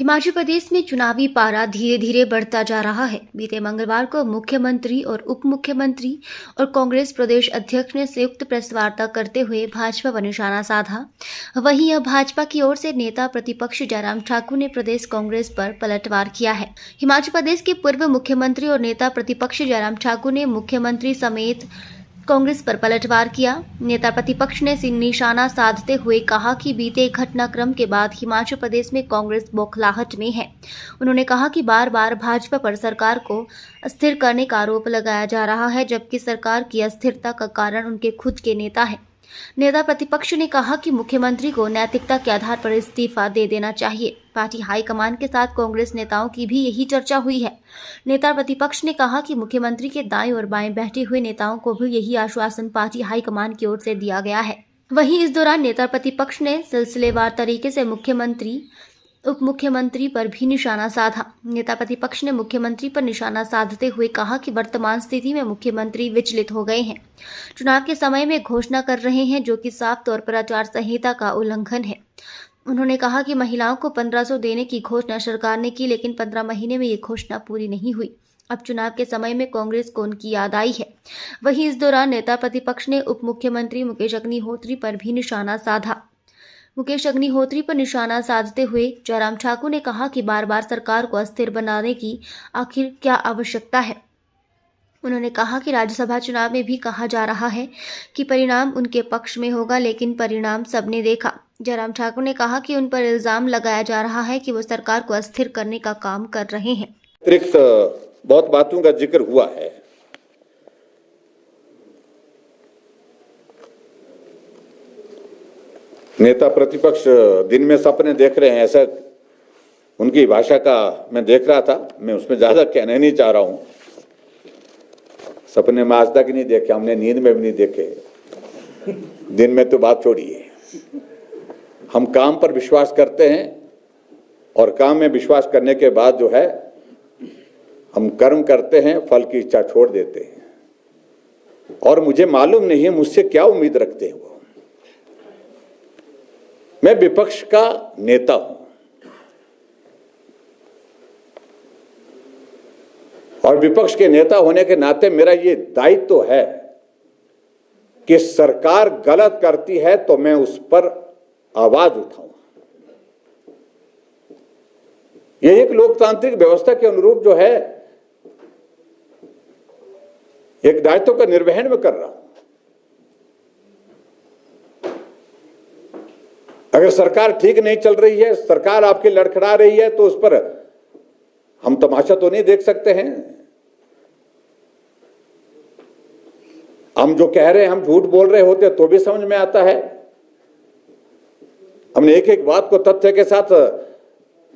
हिमाचल प्रदेश में चुनावी पारा धीरे धीरे बढ़ता जा रहा है। बीते मंगलवार को मुख्यमंत्री और उप मुख्यमंत्री और कांग्रेस प्रदेश अध्यक्ष ने संयुक्त प्रेस वार्ता करते हुए भाजपा पर निशाना साधा। वहीं अब भाजपा की ओर से नेता प्रतिपक्ष जयराम ठाकुर ने प्रदेश कांग्रेस पर पलटवार किया है। हिमाचल प्रदेश के पूर्व मुख्यमंत्री और नेता प्रतिपक्ष जयराम ठाकुर ने मुख्यमंत्री समेत कांग्रेस पर पलटवार किया। नेता प्रतिपक्ष ने निशाना साधते हुए कहा कि बीते घटनाक्रम के बाद हिमाचल प्रदेश में कांग्रेस बौखलाहट में है। उन्होंने कहा कि बार बार भाजपा पर सरकार को अस्थिर करने का आरोप लगाया जा रहा है, जबकि सरकार की अस्थिरता का कारण उनके खुद के नेता है। नेता प्रतिपक्ष ने कहा कि मुख्यमंत्री को नैतिकता के आधार पर इस्तीफा दे देना चाहिए। पार्टी हाईकमान के साथ कांग्रेस नेताओं की भी यही चर्चा हुई है। नेता प्रतिपक्ष ने कहा कि मुख्यमंत्री के दाएं और बाएं बैठे हुए नेताओं को भी यही आश्वासन पार्टी हाईकमान की ओर से दिया गया है। वहीं इस दौरान नेता प्रतिपक्ष ने सिलसिलेवार तरीके से मुख्यमंत्री उप मुख्यमंत्री पर भी निशाना साधा। नेता प्रतिपक्ष ने मुख्यमंत्री पर निशाना साधते हुए कहा कि वर्तमान स्थिति में मुख्यमंत्री विचलित हो गए हैं। चुनाव के समय में घोषणा कर रहे हैं, जो कि साफ तौर पर आचार संहिता का उल्लंघन है। उन्होंने कहा कि महिलाओं को 1500 देने की घोषणा सरकार ने की, लेकिन 15 महीने में ये घोषणा पूरी नहीं हुई। अब चुनाव के समय में कांग्रेस को उनकी याद आई है। वहीं इस दौरान नेता प्रतिपक्ष ने उप मुख्यमंत्री मुकेश अग्निहोत्री पर भी निशाना साधा। मुकेश अग्निहोत्री पर निशाना साधते हुए जयराम ठाकुर ने कहा कि बार बार सरकार को अस्थिर बनाने की आखिर क्या आवश्यकता है। उन्होंने कहा कि राज्यसभा चुनाव में भी कहा जा रहा है कि परिणाम उनके पक्ष में होगा, लेकिन परिणाम सबने देखा। जयराम ठाकुर ने कहा कि उन पर इल्जाम लगाया जा रहा है कि वो सरकार को अस्थिर करने का काम कर रहे हैं। अतिरिक्त बहुत बातों का जिक्र हुआ है। नेता प्रतिपक्ष दिन में सपने देख रहे हैं, ऐसा उनकी भाषा का मैं देख रहा था। मैं उसमें ज्यादा कहना नहीं चाह रहा हूं। सपने में आज तक नहीं देखे, हमने नींद में भी नहीं देखे। दिन में तो बात छोड़िए। हम काम पर विश्वास करते हैं और काम में विश्वास करने के बाद जो है हम कर्म करते हैं, फल की इच्छा छोड़ देते हैं। और मुझे मालूम नहीं है मुझसे क्या उम्मीद रखते हैं वो। मैं विपक्ष का नेता हूं और विपक्ष के नेता होने के नाते मेरा ये दायित्व तो है कि सरकार गलत करती है तो मैं उस पर आवाज उठाऊं। ये एक लोकतांत्रिक व्यवस्था के अनुरूप जो है एक दायित्व का निर्वहन में कर रहा हूं। अगर सरकार ठीक नहीं चल रही है, सरकार आपकी लड़खड़ा रही है, तो उस पर हम तमाशा तो नहीं देख सकते हैं। हम जो कह रहे हैं, हम झूठ बोल रहे होते तो भी समझ में आता है। हमने एक एक बात को तथ्य के साथ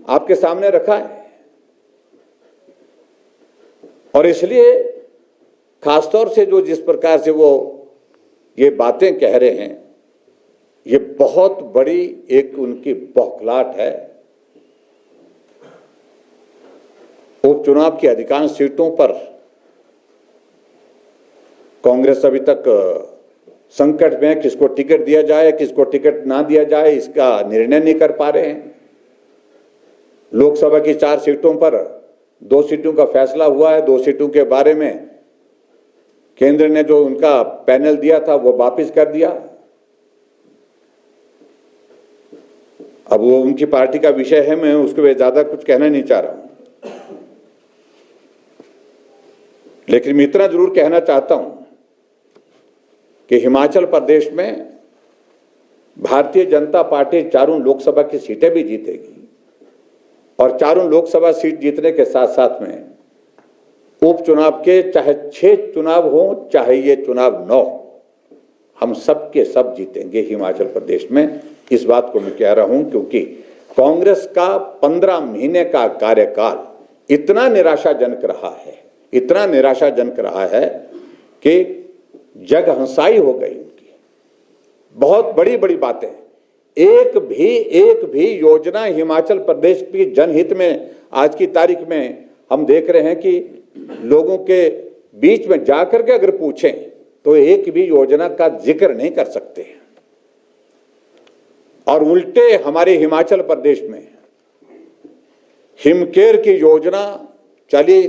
आपके सामने रखा है और इसलिए खासतौर से जो जिस प्रकार से वो ये बातें कह रहे हैं, ये बहुत बड़ी एक उनकी बौखलाहट है। उपचुनाव की अधिकांश सीटों पर कांग्रेस अभी तक संकट में, किसको टिकट दिया जाए किसको टिकट ना दिया जाए इसका निर्णय नहीं कर पा रहे हैं। लोकसभा की 4 सीटों पर 2 सीटों का फैसला हुआ है। 2 सीटों के बारे में केंद्र ने जो उनका पैनल दिया था वो वापस कर दिया। अब वो उनकी पार्टी का विषय है, मैं उसके ज्यादा कुछ कहना नहीं चाह रहा हूं। लेकिन मैं इतना जरूर कहना चाहता हूं कि हिमाचल प्रदेश में भारतीय जनता पार्टी 4 लोकसभा की सीटें भी जीतेगी और 4 लोकसभा सीट जीतने के साथ साथ में उपचुनाव के चाहे 6 चुनाव हो चाहे ये चुनाव 9, हम सब के सब जीतेंगे हिमाचल प्रदेश में। इस बात को मैं कह रहा हूं क्योंकि कांग्रेस का 15 महीने का कार्यकाल इतना निराशाजनक रहा है, इतना निराशाजनक रहा है कि जग हंसाई हो गई उनकी। बहुत बड़ी बड़ी बातें, एक भी योजना हिमाचल प्रदेश की जनहित में आज की तारीख में हम देख रहे हैं कि लोगों के बीच में जाकर के अगर पूछें तो एक भी योजना का जिक्र नहीं कर सकते। और उल्टे हमारे हिमाचल प्रदेश में हिमकेयर की योजना चली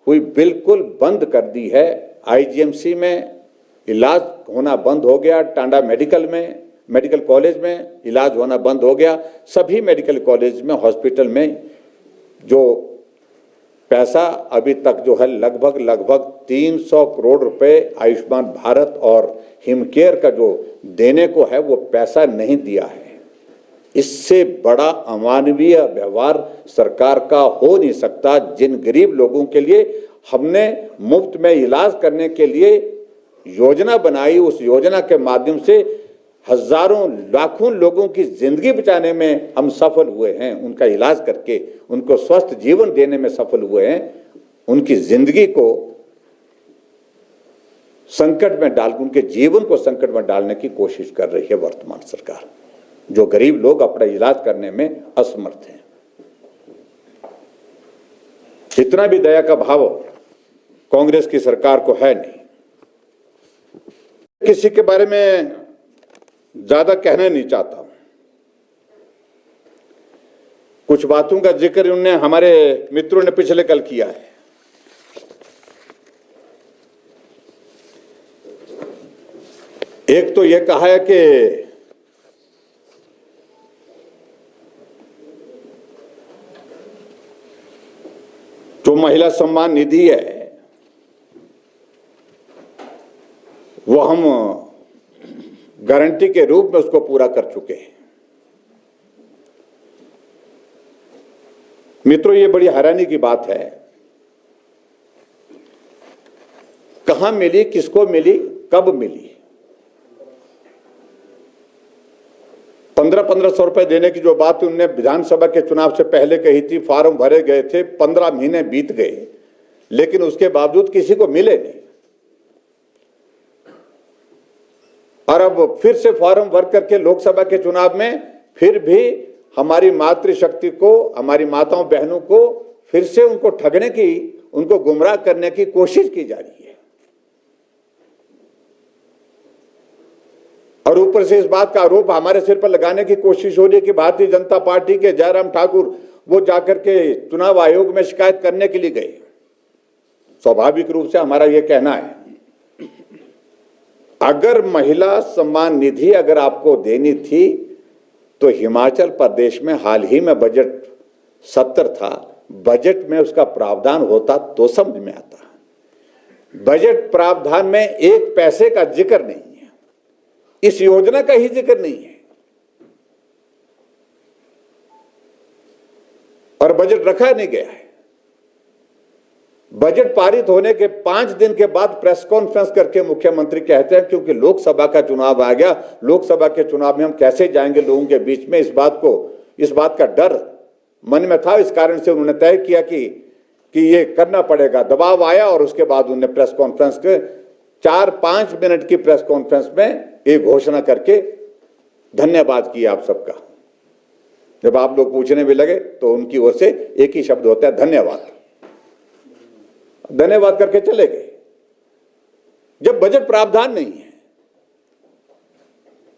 हुई बिल्कुल बंद कर दी है। आईजीएमसी में इलाज होना बंद हो गया, टांडा मेडिकल कॉलेज में इलाज होना बंद हो गया। सभी मेडिकल कॉलेज में, हॉस्पिटल में जो पैसा अभी तक जो है लगभग 300 करोड़ रुपए आयुष्मान भारत और हिमकेयर का जो देने को है वो पैसा नहीं दिया है। इससे बड़ा अमानवीय व्यवहार सरकार का हो नहीं सकता। जिन गरीब लोगों के लिए हमने मुफ्त में इलाज करने के लिए योजना बनाई, उस योजना के माध्यम से हजारों लाखों लोगों की जिंदगी बचाने में हम सफल हुए हैं, उनका इलाज करके उनको स्वस्थ जीवन देने में सफल हुए हैं। उनकी जिंदगी को संकट में डाल, उनके जीवन को संकट में डालने की कोशिश कर रही है वर्तमान सरकार, जो गरीब लोग अपना इलाज करने में असमर्थ हैं। इतना भी दया का भाव कांग्रेस की सरकार को है नहीं। किसी के बारे में ज्यादा कहना नहीं चाहता हूं। कुछ बातों का जिक्र उन्होंने, हमारे मित्रों ने पिछले कल किया है। एक तो यह कहा है कि जो महिला सम्मान निधि है वो हम गारंटी के रूप में उसको पूरा कर चुके हैं। मित्रों, ये बड़ी हैरानी की बात है। कहां मिली, किसको मिली, कब मिली? 1500 रुपए देने की जो बात उन्होंने विधानसभा के चुनाव से पहले कही थी, फॉर्म भरे गए थे, 15 महीने बीत गए, लेकिन उसके बावजूद किसी को मिले नहीं। और अब फिर से फॉर्म भर करके लोकसभा के चुनाव में फिर भी हमारी मातृशक्ति को, हमारी माताओं बहनों को फिर से उनको ठगने की, उनको गुमराह करने की कोशिश की जा रही है। और ऊपर से इस बात का आरोप हमारे सिर पर लगाने की कोशिश हो रही है कि भारतीय जनता पार्टी के जयराम ठाकुर वो जाकर के चुनाव आयोग में शिकायत करने के लिए गए। स्वाभाविक रूप से हमारा यह कहना है, अगर महिला सम्मान निधि अगर आपको देनी थी तो हिमाचल प्रदेश में हाल ही में बजट सत्र था, बजट में उसका प्रावधान होता तो समझ में आता। बजट प्रावधान में एक पैसे का जिक्र नहीं है, इस योजना का ही जिक्र नहीं है। और बजट रखा नहीं गया है। बजट पारित होने के 5 दिन के बाद प्रेस कॉन्फ्रेंस करके मुख्यमंत्री कहते हैं क्योंकि लोकसभा का चुनाव आ गया, लोकसभा के चुनाव में हम कैसे जाएंगे लोगों के बीच में, इस बात का डर मन में था। इस कारण से उन्होंने तय किया कि ये करना पड़ेगा। दबाव आया और उसके बाद उन्होंने प्रेस कॉन्फ्रेंस के 4-5 मिनट की प्रेस कॉन्फ्रेंस में एक घोषणा करके धन्यवाद किया आप सबका। जब आप लोग पूछने भी लगे तो उनकी ओर से एक ही शब्द होता है, धन्यवाद। धन्यवाद करके चले गए, जब बजट प्रावधान नहीं है।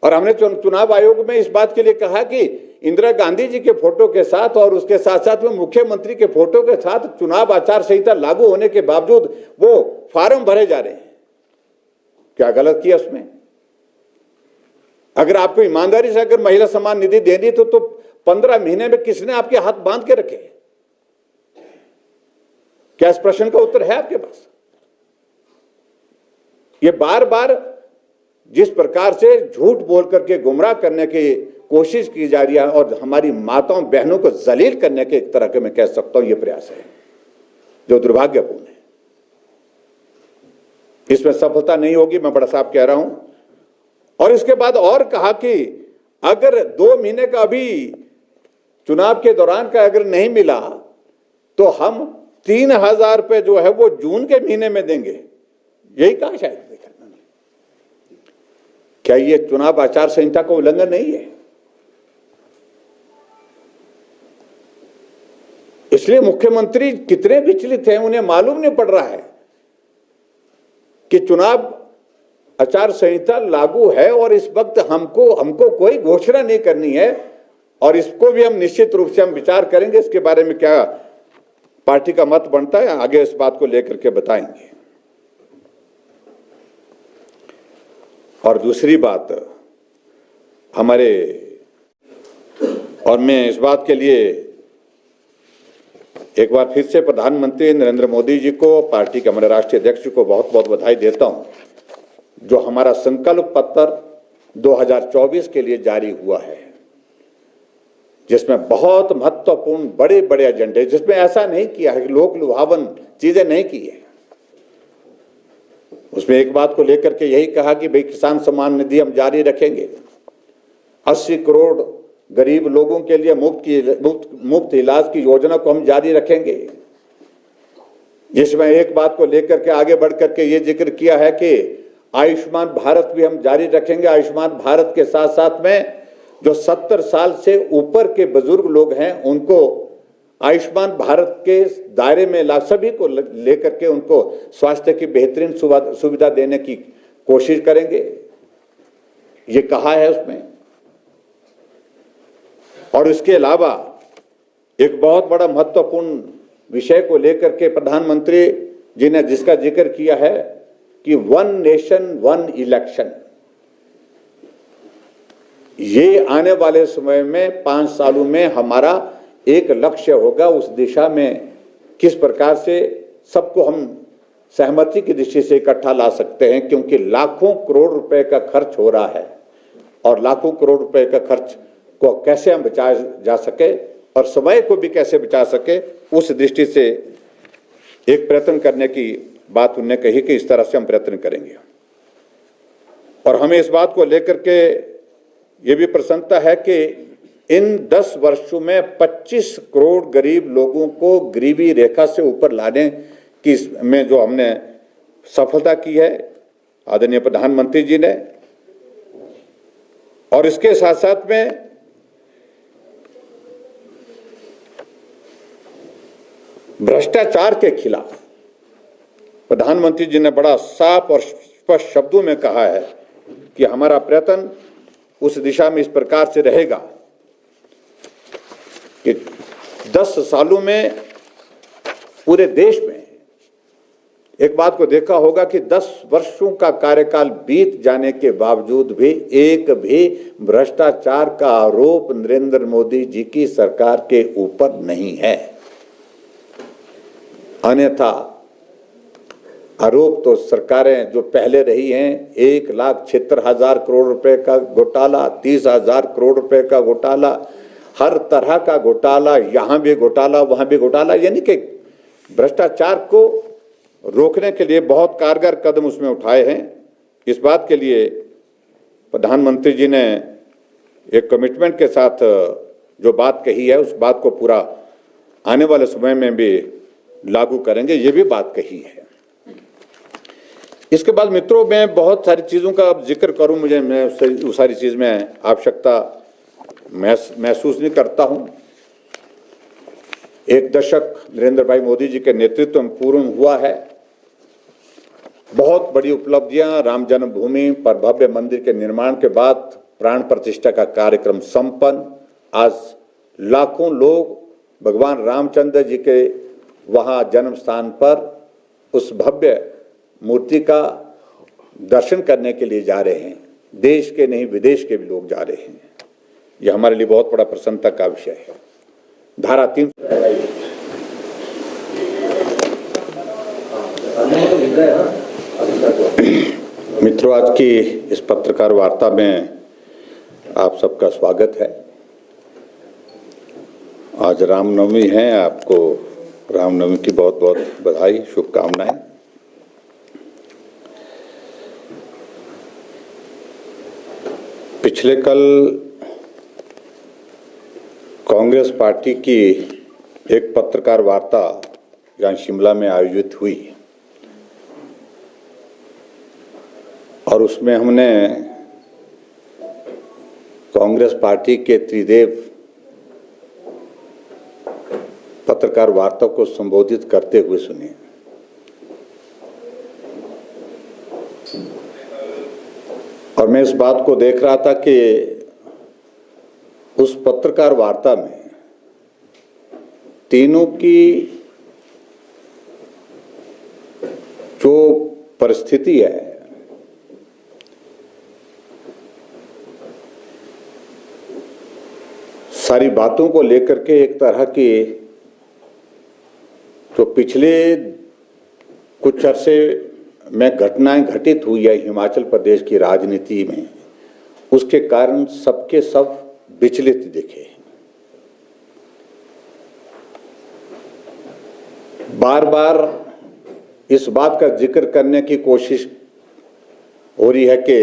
और हमने चुनाव आयोग में इस बात के लिए कहा कि इंदिरा गांधी जी के फोटो के साथ और उसके साथ साथ में मुख्यमंत्री के फोटो के साथ चुनाव आचार संहिता लागू होने के बावजूद वो फॉर्म भरे जा रहे हैं। क्या गलत किया उसमें? अगर आपको ईमानदारी से अगर महिला सम्मान निधि देनी तो 15 महीने में किसने आपके हाथ बांध के रखे? क्या इस प्रश्न का उत्तर है आपके पास? ये बार बार जिस प्रकार से झूठ बोल करके गुमराह करने की कोशिश की जा रही है और हमारी माताओं बहनों को जलील करने के एक तरह के, मैं कह सकता हूं, ये प्रयास है जो दुर्भाग्यपूर्ण है। इसमें सफलता नहीं होगी, मैं बड़ा साफ कह रहा हूं। और इसके बाद और कहा कि अगर 2 महीने का अभी चुनाव के दौरान का अगर नहीं मिला तो हम 3000 रुपए जो है वो जून के महीने में देंगे। यही कहा शायद। क्या ये चुनाव आचार संहिता का उल्लंघन नहीं है? इसलिए मुख्यमंत्री कितने विचलित हैं, उन्हें मालूम नहीं पड़ रहा है कि चुनाव आचार संहिता लागू है और इस वक्त हमको कोई घोषणा नहीं करनी है। और इसको भी हम निश्चित रूप से हम विचार करेंगे, इसके बारे में क्या पार्टी का मत बनता है आगे इस बात को लेकर के बताएंगे। और दूसरी बात और मैं इस बात के लिए एक बार फिर से प्रधानमंत्री नरेंद्र मोदी जी को, पार्टी के हमारे राष्ट्रीय अध्यक्ष को बहुत बहुत बधाई देता हूं, जो हमारा संकल्प पत्र 2024 के लिए जारी हुआ है, जिसमें बहुत महत्वपूर्ण बड़े बड़े एजेंडे, जिसमें ऐसा नहीं किया है कि लोक लुभावन चीजें नहीं की है। उसमें एक बात को लेकर के यही कहा कि भाई किसान सम्मान निधि हम जारी रखेंगे, 80 करोड़ गरीब लोगों के लिए मुफ्त इलाज की योजना को हम जारी रखेंगे, जिसमें एक बात को लेकर के आगे बढ़ करके ये जिक्र किया है कि आयुष्मान भारत भी हम जारी रखेंगे। आयुष्मान भारत के साथ साथ में जो 70 साल से ऊपर के बुजुर्ग लोग हैं उनको आयुष्मान भारत के दायरे में सभी को लेकर के उनको स्वास्थ्य की बेहतरीन सुविधा देने की कोशिश करेंगे, ये कहा है उसमें। और इसके अलावा एक बहुत बड़ा महत्वपूर्ण विषय को लेकर के प्रधानमंत्री जी ने जिसका जिक्र किया है कि 1 नेशन 1 इलेक्शन, ये आने वाले समय में 5 सालों में हमारा एक लक्ष्य होगा। उस दिशा में किस प्रकार से सबको हम सहमति की दृष्टि से इकट्ठा ला सकते हैं, क्योंकि लाखों करोड़ रुपए का खर्च हो रहा है और लाखों करोड़ रुपए का खर्च को कैसे हम बचाया जा सके और समय को भी कैसे बचा सके, उस दृष्टि से एक प्रयत्न करने की बात उन्होंने कही कि इस तरह से हम प्रयत्न करेंगे। और हमें इस बात को लेकर के ये भी प्रसन्नता है कि इन 10 वर्षों में 25 करोड़ गरीब लोगों को गरीबी रेखा से ऊपर लाने की में जो हमने सफलता की है आदरणीय प्रधानमंत्री जी ने। और इसके साथ साथ में भ्रष्टाचार के खिलाफ प्रधानमंत्री जी ने बड़ा साफ और स्पष्ट शब्दों में कहा है कि हमारा प्रयत्न उस दिशा में इस प्रकार से रहेगा कि 10 सालों में पूरे देश में एक बात को देखा होगा कि 10 वर्षों का कार्यकाल बीत जाने के बावजूद भी एक भी भ्रष्टाचार का आरोप नरेंद्र मोदी जी की सरकार के ऊपर नहीं है। अन्यथा आरोप तो सरकारें जो पहले रही हैं, 1,76,000 करोड़ रुपए का घोटाला, 30,000 करोड़ रुपए का घोटाला, हर तरह का घोटाला, यहां भी घोटाला वहां भी घोटाला, यानी कि भ्रष्टाचार को रोकने के लिए बहुत कारगर कदम उसमें उठाए हैं। इस बात के लिए प्रधानमंत्री जी ने एक कमिटमेंट के साथ जो बात कही है उस बात को पूरा आने वाले समय में भी लागू करेंगे, ये भी बात कही है। इसके बाद मित्रों, मैं बहुत सारी चीज़ों का जिक्र करूं, मैं उस सारी चीज़ में आवश्यकता महसूस नहीं करता हूं। 1 दशक नरेंद्र भाई मोदी जी के नेतृत्व में पूर्ण हुआ है। बहुत बड़ी उपलब्धियां, राम जन्मभूमि पर भव्य मंदिर के निर्माण के बाद प्राण प्रतिष्ठा का कार्यक्रम संपन्न। आज लाखों लोग भगवान रामचंद्र जी के वहां जन्म स्थान पर उस भव्य मूर्ति का दर्शन करने के लिए जा रहे हैं। देश के नहीं विदेश के भी लोग जा रहे हैं। यह हमारे लिए बहुत बड़ा प्रसन्नता का विषय है। धारा 3 मित्रों, आज की इस पत्रकार वार्ता में आप सबका स्वागत है। आज रामनवमी है, आपको रामनवमी की बहुत बहुत बधाई, शुभकामनाएं। पिछले कल कांग्रेस पार्टी की एक पत्रकार वार्ता यहाँ शिमला में आयोजित हुई और उसमें हमने कांग्रेस पार्टी के त्रिदेव पत्रकार वार्ता को संबोधित करते हुए सुने। और मैं इस बात को देख रहा था कि उस पत्रकार वार्ता में तीनों की जो परिस्थिति है सारी बातों को लेकर के एक तरह की जो पिछले कुछ अरसे में घटनाएं घटित हुई है हिमाचल प्रदेश की राजनीति में, उसके कारण सबके सब विचलित दिखे। बार बार इस बात का जिक्र करने की कोशिश हो रही है कि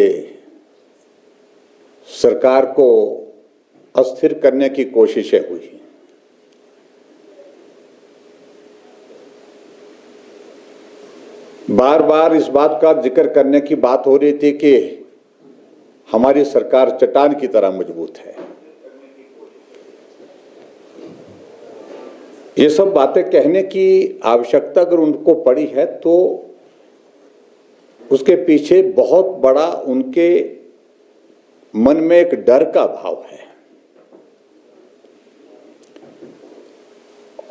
सरकार को अस्थिर करने की कोशिशें हुई। बार बार इस बात का जिक्र करने की बात हो रही थी कि हमारी सरकार चट्टान की तरह मजबूत है। ये सब बातें कहने की आवश्यकता अगर उनको पड़ी है तो उसके पीछे बहुत बड़ा उनके मन में एक डर का भाव है,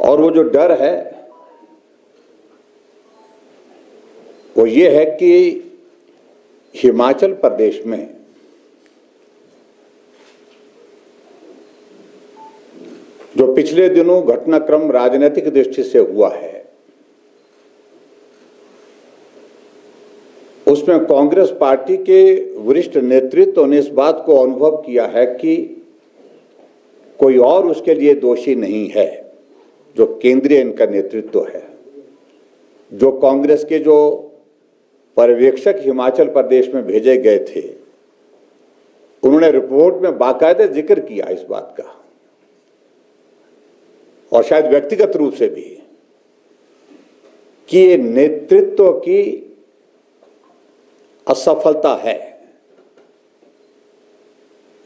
और वो जो डर है वो ये है कि हिमाचल प्रदेश में जो पिछले दिनों घटनाक्रम राजनीतिक दृष्टि से हुआ है, उसमें कांग्रेस पार्टी के वरिष्ठ नेतृत्व ने इस बात को अनुभव किया है कि कोई और उसके लिए दोषी नहीं है। जो केंद्रीय इनका नेतृत्व है, जो कांग्रेस के जो पर्यवेक्षक हिमाचल प्रदेश में भेजे गए थे, उन्होंने रिपोर्ट में बाकायदे जिक्र किया इस बात का, और शायद व्यक्तिगत रूप से भी, कि ये नेतृत्व की असफलता है।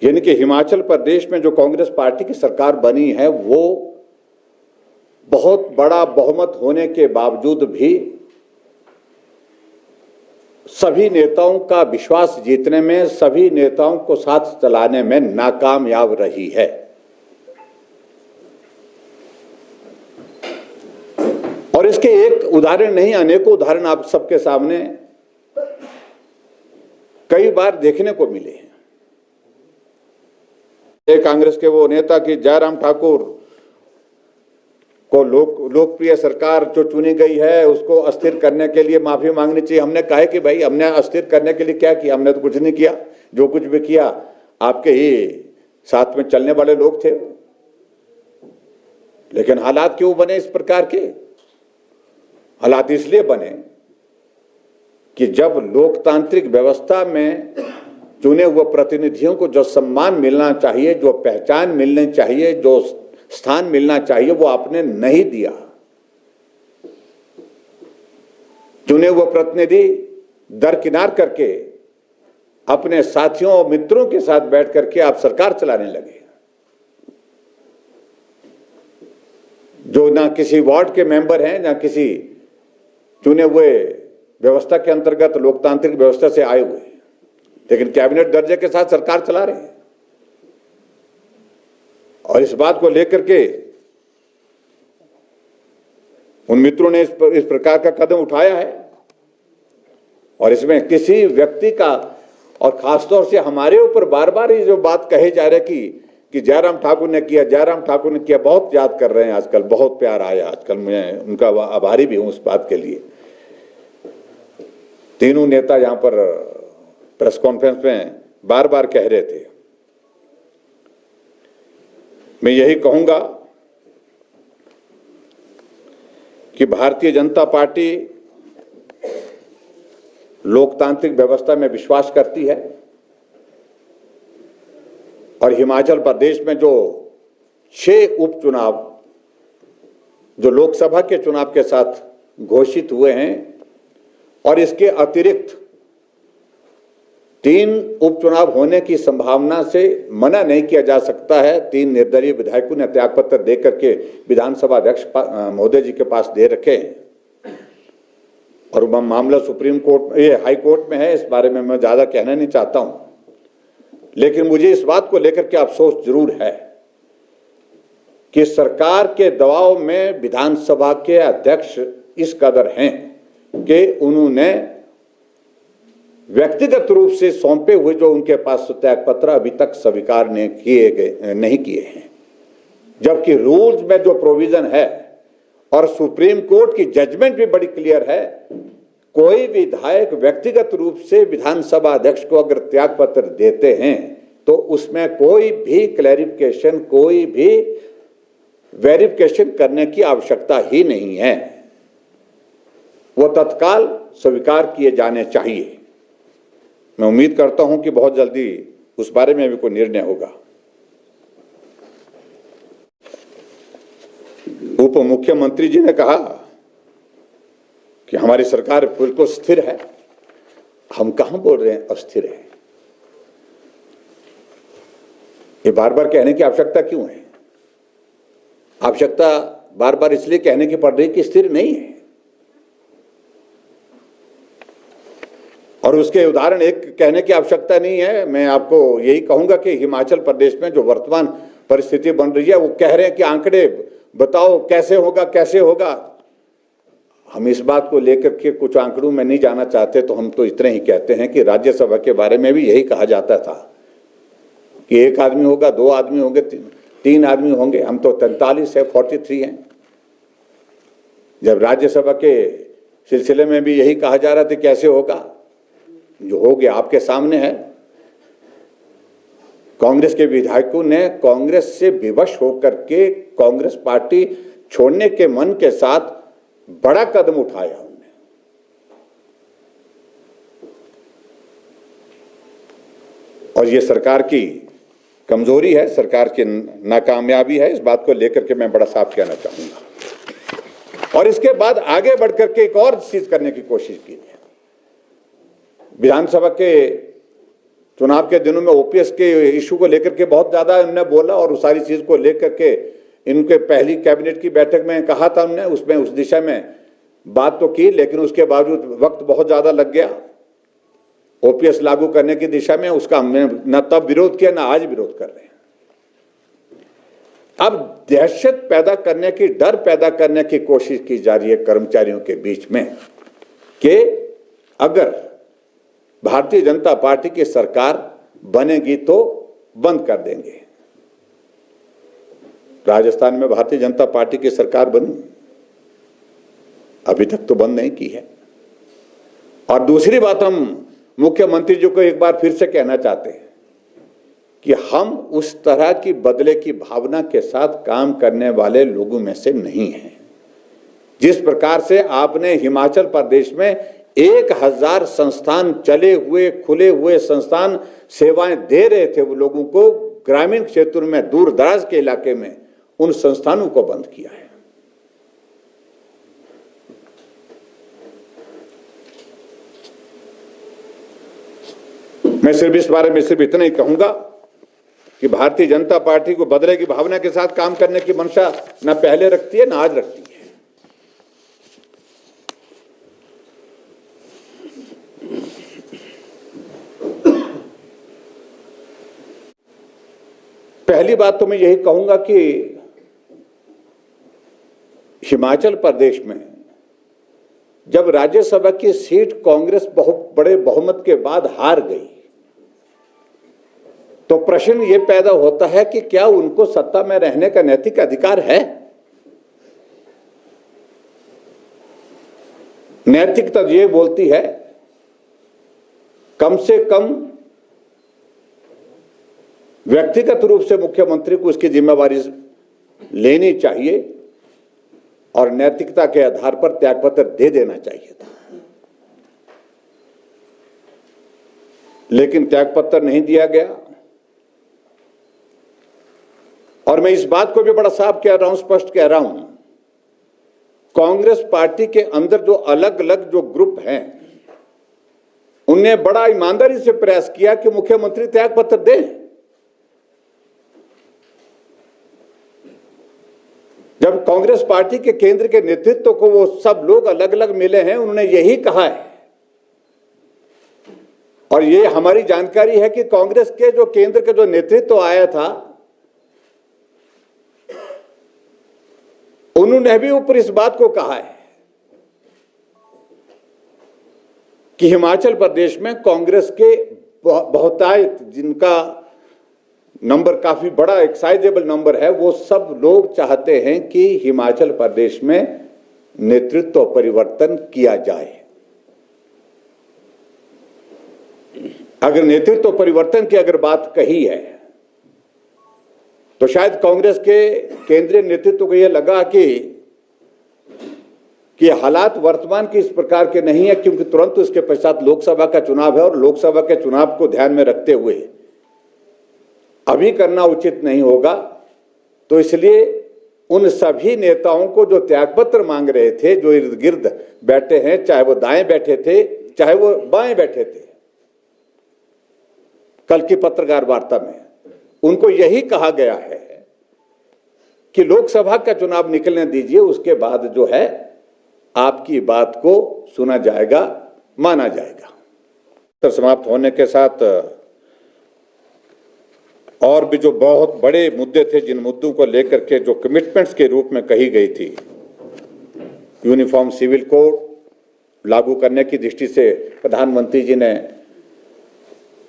यानी कि हिमाचल प्रदेश में जो कांग्रेस पार्टी की सरकार बनी है वो बहुत बड़ा बहुमत होने के बावजूद भी सभी नेताओं का विश्वास जीतने में, सभी नेताओं को साथ चलाने में नाकामयाब रही है। और इसके एक उदाहरण नहीं, अनेकों उदाहरण आप सबके सामने कई बार देखने को मिले हैं। कांग्रेस के वो नेता की जयराम ठाकुर को लोकप्रिय सरकार जो चुनी गई है उसको अस्थिर करने के लिए माफी मांगनी चाहिए। हमने कहा कि भाई हमने अस्थिर करने के लिए क्या किया? हमने तो कुछ नहीं किया। जो कुछ भी किया आपके ही साथ में चलने वाले लोग थे। लेकिन हालात क्यों बने इस प्रकार के? हालात इसलिए बने कि जब लोकतांत्रिक व्यवस्था में चुने हुए प्रतिनिधियों को जो सम्मान मिलना चाहिए, जो पहचान मिलनी चाहिए, जो स्थान मिलना चाहिए, वो आपने नहीं दिया। चुने हुए प्रतिनिधि दरकिनार करके अपने साथियों और मित्रों के साथ बैठ करके आप सरकार चलाने लगे, जो ना किसी वार्ड के मेंबर हैं, ना किसी चुने हुए व्यवस्था के अंतर्गत लोकतांत्रिक व्यवस्था से आए हुए, लेकिन कैबिनेट दर्जे के साथ सरकार चला रहे हैं। और इस बात को लेकर के उन मित्रों ने इस प्रकार का कदम उठाया है, और इसमें किसी व्यक्ति का, और खासतौर से हमारे ऊपर बार बार ये जो बात कही जा रही है कि जयराम ठाकुर ने किया, जयराम ठाकुर ने किया, बहुत याद कर रहे हैं आजकल, बहुत प्यार आया आजकल। मैं उनका आभारी भी हूं उस बात के लिए। तीनों नेता यहां पर प्रेस कॉन्फ्रेंस में बार बार कह रहे थे। मैं यही कहूंगा कि भारतीय जनता पार्टी लोकतांत्रिक व्यवस्था में विश्वास करती है, और हिमाचल प्रदेश में जो 6 उपचुनाव जो लोकसभा के चुनाव के साथ घोषित हुए हैं, और इसके अतिरिक्त 3 उपचुनाव होने की संभावना से मना नहीं किया जा सकता है। 3 निर्दलीय विधायकों ने त्यागपत्र देकर के विधानसभा अध्यक्ष महोदय जी के पास दे रखे हैं, और मामला सुप्रीम कोर्ट, ये हाई कोर्ट में है। इस बारे में मैं ज्यादा कहना नहीं चाहता हूं, लेकिन मुझे इस बात को लेकर के अफसोस जरूर है कि सरकार के दबाव में विधानसभा के अध्यक्ष इस कदर हैं कि उन्होंने व्यक्तिगत रूप से सौंपे हुए जो उनके पास त्याग पत्र अभी तक स्वीकार नहीं किए हैं, जबकि रूल्स में जो प्रोविजन है और सुप्रीम कोर्ट की जजमेंट भी बड़ी क्लियर है, कोई विधायक व्यक्तिगत रूप से विधानसभा अध्यक्ष को अगर त्याग पत्र देते हैं तो उसमें कोई भी क्लैरिफिकेशन, कोई भी वेरिफिकेशन करने की आवश्यकता ही नहीं है, वो तत्काल स्वीकार किए जाने चाहिए। मैं उम्मीद करता हूं कि बहुत जल्दी उस बारे में भी कोई निर्णय होगा। उप मुख्यमंत्री जी ने कहा कि हमारी सरकार बिल्कुल स्थिर है। हम कहां बोल रहे हैं अस्थिर है? ये बार बार कहने की आवश्यकता क्यों है? आवश्यकता बार बार इसलिए कहने की पड़ रही कि स्थिर नहीं है। और उसके उदाहरण एक कहने की आवश्यकता नहीं है। मैं आपको यही कहूंगा कि हिमाचल प्रदेश में जो वर्तमान परिस्थिति बन रही है, वो कह रहे हैं कि आंकड़े बताओ कैसे होगा, कैसे होगा। हम इस बात को लेकर के कुछ आंकड़ों में नहीं जाना चाहते, तो हम तो इतने ही कहते हैं कि राज्यसभा के बारे में भी यही कहा जाता था कि 1 आदमी होगा, 2 आदमी होंगे, 3 आदमी होंगे। हम तो 43 है, 43 हैं। जब राज्यसभा के सिलसिले में भी यही कहा जा रहा था कैसे होगा, जो हो गया आपके सामने है। कांग्रेस के विधायकों ने कांग्रेस से विवश होकर के कांग्रेस पार्टी छोड़ने के मन के साथ बड़ा कदम उठाया उन्होंने। और ये सरकार की कमजोरी है, सरकार की नाकामयाबी है। इस बात को लेकर के मैं बड़ा साफ कहना चाहूंगा। और इसके बाद आगे बढ़कर के एक और चीज करने की कोशिश की है। विधानसभा के चुनाव के दिनों में ओपीएस के इशू को लेकर के बहुत ज्यादा उन्होंने बोला, और उस सारी चीज को लेकर के इनके पहली कैबिनेट की बैठक में कहा था उन्होंने, उसमें उस दिशा में बात तो की, लेकिन उसके बावजूद वक्त बहुत ज्यादा लग गया ओपीएस लागू करने की दिशा में। उसका हमने न तब विरोध किया, न आज विरोध कर रहे हैं। अब दहशत पैदा करने की, डर पैदा करने की कोशिश की जा रही है कर्मचारियों के बीच में कि अगर भारतीय जनता पार्टी की सरकार बनेगी तो बंद कर देंगे। राजस्थान में भारतीय जनता पार्टी की सरकार बनी, अभी तक तो बंद नहीं की है। और दूसरी बात, हम मुख्यमंत्री जी को एक बार फिर से कहना चाहते हैं कि हम उस तरह की बदले की भावना के साथ काम करने वाले लोगों में से नहीं हैं। जिस प्रकार से आपने हिमाचल प्रदेश में 1000 संस्थान चले हुए, खुले हुए संस्थान सेवाएं दे रहे थे वो लोगों को, ग्रामीण क्षेत्रों में, दूर दराज के इलाके में उन संस्थानों को बंद किया है। मैं सिर्फ इस बारे में सिर्फ इतना ही कहूंगा कि भारतीय जनता पार्टी को बदले की भावना के साथ काम करने की मंशा न पहले रखती है, न आज रखती है। पहली बात तो मैं यही कहूंगा कि हिमाचल प्रदेश में जब राज्यसभा की सीट कांग्रेस बहुत बड़े बहुमत के बाद हार गई, तो प्रश्न यह पैदा होता है कि क्या उनको सत्ता में रहने का नैतिक अधिकार है? नैतिकता ये बोलती है कम से कम व्यक्तिगत रूप से मुख्यमंत्री को उसकी जिम्मेवारी लेनी चाहिए और नैतिकता के आधार पर त्यागपत्र दे देना चाहिए था। लेकिन त्यागपत्र नहीं दिया गया। और मैं इस बात को भी बड़ा साफ कह रहा हूं, स्पष्ट कह रहा हूं, कांग्रेस पार्टी के अंदर जो अलग अलग जो ग्रुप हैं, उनने बड़ा ईमानदारी से प्रयास किया कि मुख्यमंत्री त्यागपत्र दें। जब कांग्रेस पार्टी के केंद्र के नेतृत्व को वो सब लोग अलग अलग मिले हैं, उन्होंने यही कहा है, और ये हमारी जानकारी है कि कांग्रेस के जो केंद्र का जो नेतृत्व आया था, उन्होंने भी ऊपर इस बात को कहा है कि हिमाचल प्रदेश में कांग्रेस के बहुतायत, जिनका नंबर काफी बड़ा, एक साइजेबल नंबर है, वो सब लोग चाहते हैं कि हिमाचल प्रदेश में नेतृत्व परिवर्तन किया जाए। अगर नेतृत्व परिवर्तन की अगर बात कही है तो शायद कांग्रेस के केंद्रीय नेतृत्व को यह लगा कि हालात वर्तमान के इस प्रकार के नहीं है, क्योंकि तुरंत उसके पश्चात लोकसभा का चुनाव है और लोकसभा के चुनाव को ध्यान में रखते हुए अभी करना उचित नहीं होगा। तो इसलिए उन सभी नेताओं को जो त्यागपत्र मांग रहे थे, जो इर्द गिर्द बैठे हैं, चाहे वो दाएं बैठे थे चाहे वो बाएं बैठे थे, कल की पत्रकार वार्ता में उनको यही कहा गया है कि लोकसभा का चुनाव निकलने दीजिए, उसके बाद जो है आपकी बात को सुना जाएगा, माना जाएगा। तो समाप्त होने के साथ और भी जो बहुत बड़े मुद्दे थे, जिन मुद्दों को लेकर के जो कमिटमेंट्स के रूप में कही गई थी, यूनिफॉर्म सिविल कोड लागू करने की दृष्टि से प्रधानमंत्री जी ने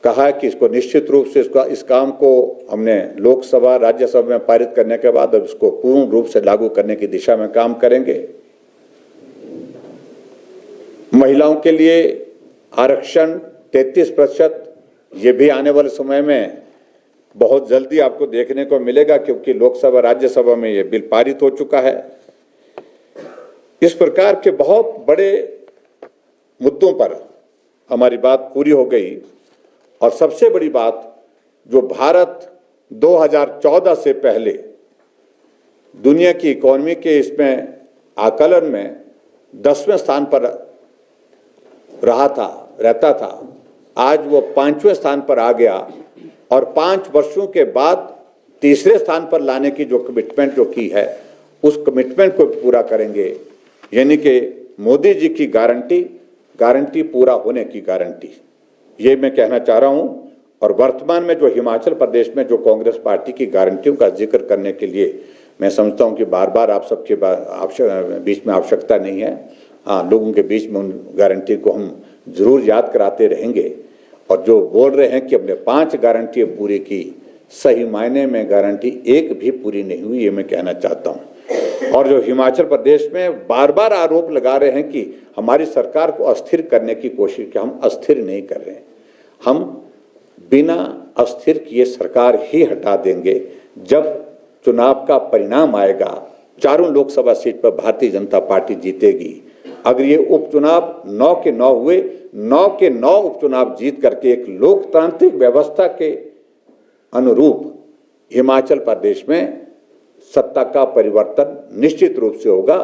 कहा कि इसको निश्चित रूप से इस काम को हमने लोकसभा राज्यसभा में पारित करने के बाद अब इसको पूर्ण रूप से लागू करने की दिशा में काम करेंगे। महिलाओं के लिए आरक्षण 33%, ये भी आने वाले समय में बहुत जल्दी आपको देखने को मिलेगा, क्योंकि लोकसभा राज्यसभा में ये बिल पारित हो चुका है। इस प्रकार के बहुत बड़े मुद्दों पर हमारी बात पूरी हो गई। और सबसे बड़ी बात, जो भारत 2014 से पहले दुनिया की इकोनॉमी के इसमें आकलन में 10वें स्थान पर रहता था, आज वो 5वें स्थान पर आ गया और 5 वर्षों के बाद तीसरे स्थान पर लाने की जो कमिटमेंट जो की है, उस कमिटमेंट को पूरा करेंगे। यानी कि मोदी जी की गारंटी पूरा होने की गारंटी, ये मैं कहना चाह रहा हूं। और वर्तमान में जो हिमाचल प्रदेश में जो कांग्रेस पार्टी की गारंटियों का जिक्र करने के लिए मैं समझता हूं कि बार बार आप सबके बीच में आवश्यकता नहीं है। हाँ, लोगों के बीच में उन गारंटी को हम जरूर याद कराते रहेंगे। और जो बोल रहे हैं कि हमने 5 गारंटियां पूरी की, सही मायने में गारंटी एक भी पूरी नहीं हुई, ये मैं कहना चाहता हूं। और जो हिमाचल प्रदेश में बार बार आरोप लगा रहे हैं कि हमारी सरकार को अस्थिर करने की कोशिश की, हम अस्थिर नहीं कर रहे हैं। हम बिना अस्थिर किए सरकार ही हटा देंगे जब चुनाव का परिणाम आएगा। चारों लोकसभा सीट पर भारतीय जनता पार्टी जीतेगी। अगर ये उपचुनाव 9 के 9 हुए, 9 के 9 उपचुनाव जीत करके एक लोकतांत्रिक व्यवस्था के अनुरूप हिमाचल प्रदेश में सत्ता का परिवर्तन निश्चित रूप से होगा।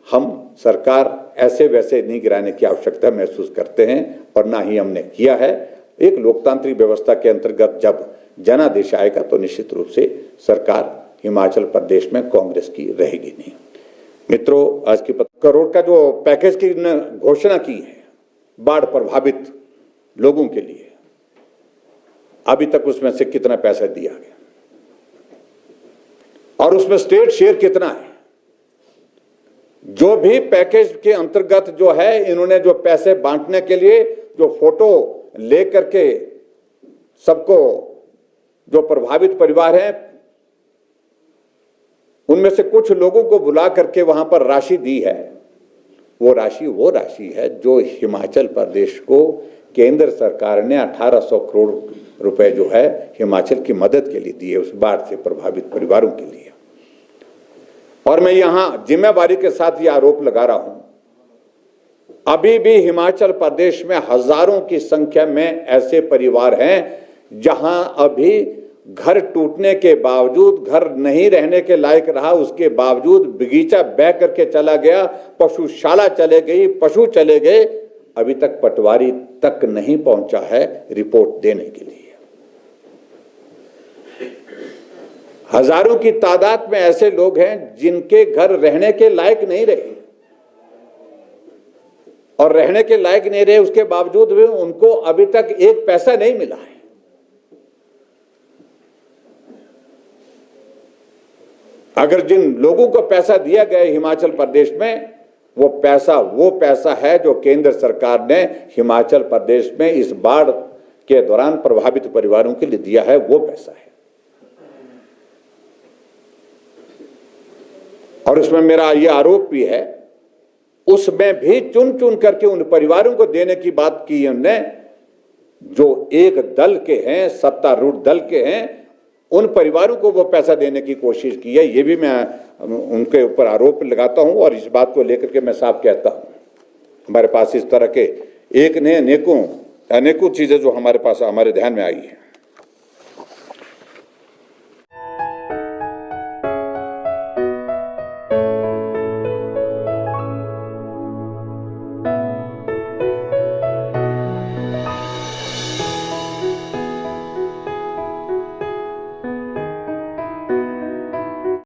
हम सरकार ऐसे वैसे नहीं गिराने की आवश्यकता महसूस करते हैं और ना ही हमने किया है। एक लोकतांत्रिक व्यवस्था के अंतर्गत जब जनादेश आएगा तो निश्चित रूप से सरकार हिमाचल प्रदेश में कांग्रेस की रहेगी नहीं। मित्रों, आज की करोड़ का जो पैकेज की घोषणा की है बाढ़ प्रभावित लोगों के लिए, अभी तक उसमें से कितना पैसा दिया गया और उसमें स्टेट शेयर कितना है? जो भी पैकेज के अंतर्गत जो है, इन्होंने जो पैसे बांटने के लिए जो फोटो लेकर के सबको, जो प्रभावित परिवार हैं उनमें से कुछ लोगों को बुला करके वहां पर राशि दी है, वो राशि है जो हिमाचल प्रदेश को केंद्र सरकार ने 1800 करोड़ रुपए जो है हिमाचल की मदद के लिए दिए, उस बाढ़ से प्रभावित परिवारों के लिए। और मैं यहां जिम्मेवारी के साथ ये आरोप लगा रहा हूं, अभी भी हिमाचल प्रदेश में हजारों की संख्या में ऐसे परिवार हैं जहां अभी घर टूटने के बावजूद, घर नहीं रहने के लायक रहा, उसके बावजूद बगीचा बह करके चला गया, पशुशाला चले गई, पशु चले गए, अभी तक पटवारी तक नहीं पहुंचा है रिपोर्ट देने के लिए। हजारों की तादाद में ऐसे लोग हैं जिनके घर रहने के लायक नहीं रहे, और रहने के लायक नहीं रहे उसके बावजूद भी उनको अभी तक एक पैसा नहीं मिला है। अगर जिन लोगों को पैसा दिया गया है हिमाचल प्रदेश में, वो पैसा है जो केंद्र सरकार ने हिमाचल प्रदेश में इस बाढ़ के दौरान प्रभावित परिवारों के लिए दिया है, वो पैसा है। और उसमें मेरा ये आरोप भी है, उसमें भी चुन चुन करके उन परिवारों को देने की बात की उन्होंने जो एक दल के हैं, सत्तारूढ़ दल के हैं, उन परिवारों को वो पैसा देने की कोशिश की है। ये भी मैं उनके ऊपर आरोप लगाता हूं और इस बात को लेकर के मैं साफ कहता हूं, हमारे पास इस तरह के अनेकों चीजें जो हमारे पास हमारे ध्यान में आई है।